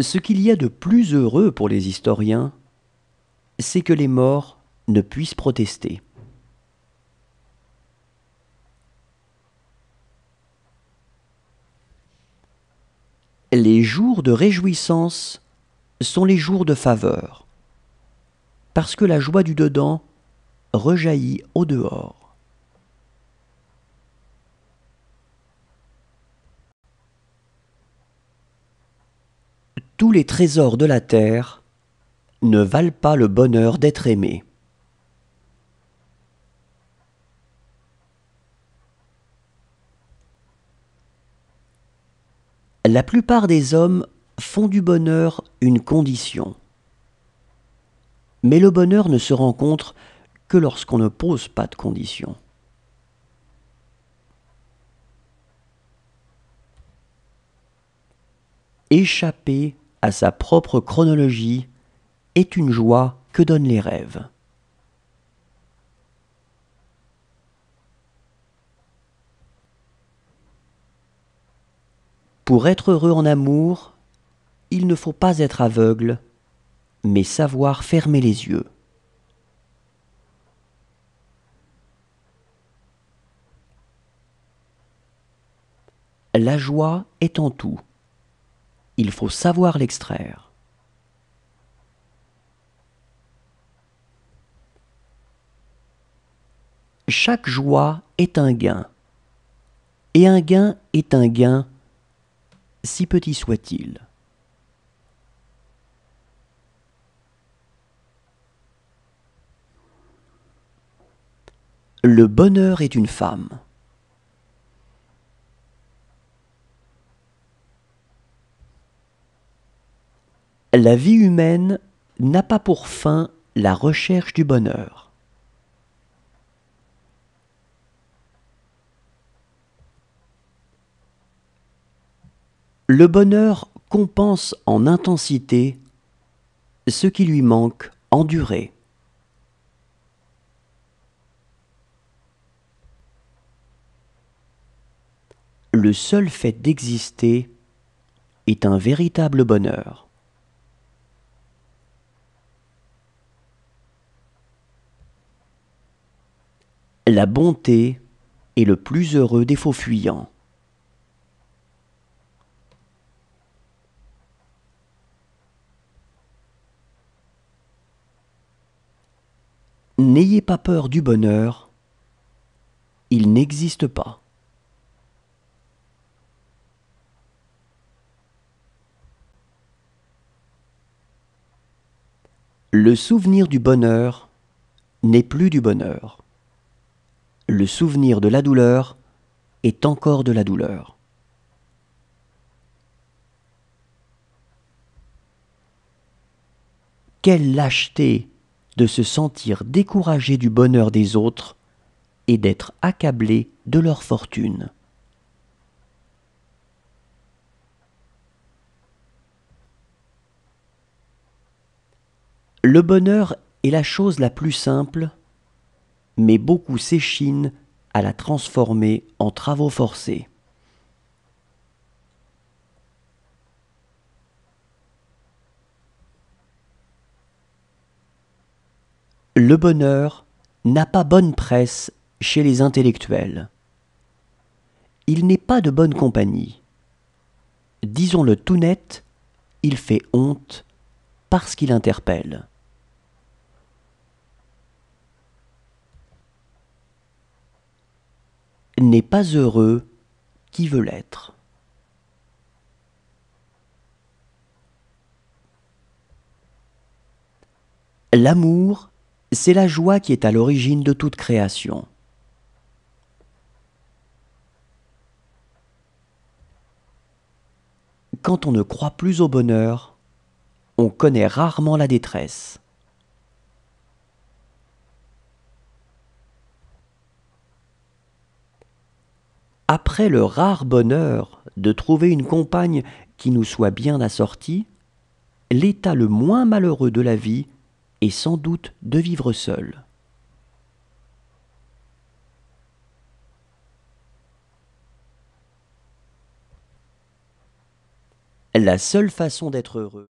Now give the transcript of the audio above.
Ce qu'il y a de plus heureux pour les historiens, c'est que les morts ne puissent protester. Les jours de réjouissance sont les jours de faveur, parce que la joie du dedans rejaillit au dehors. Tous les trésors de la terre ne valent pas le bonheur d'être aimé. La plupart des hommes font du bonheur une condition. Mais le bonheur ne se rencontre que lorsqu'on ne pose pas de condition. Échapper à sa propre chronologie est une joie que donnent les rêves. Pour être heureux en amour, il ne faut pas être aveugle, mais savoir fermer les yeux. La joie est en tout. Il faut savoir l'extraire. Chaque joie est un gain, et un gain est un gain, si petit soit-il. Le bonheur est une femme. La vie humaine n'a pas pour fin la recherche du bonheur. Le bonheur compense en intensité ce qui lui manque en durée. Le seul fait d'exister est un véritable bonheur. La bonté est le plus heureux des faux fuyants. N'ayez pas peur du bonheur, il n'existe pas. Le souvenir du bonheur n'est plus du bonheur. Le souvenir de la douleur est encore de la douleur. Quelle lâcheté de se sentir découragé du bonheur des autres et d'être accablé de leur fortune. Le bonheur est la chose la plus simple, mais beaucoup s'échinent à la transformer en travaux forcés. Le bonheur n'a pas bonne presse chez les intellectuels. Il n'est pas de bonne compagnie. Disons-le tout net, il fait honte parce qu'il interpelle. N'est pas heureux qui veut l'être. L'amour, c'est la joie qui est à l'origine de toute création. Quand on ne croit plus au bonheur, on connaît rarement la détresse. Après le rare bonheur de trouver une compagne qui nous soit bien assortie, l'état le moins malheureux de la vie est sans doute de vivre seul. La seule façon d'être heureux.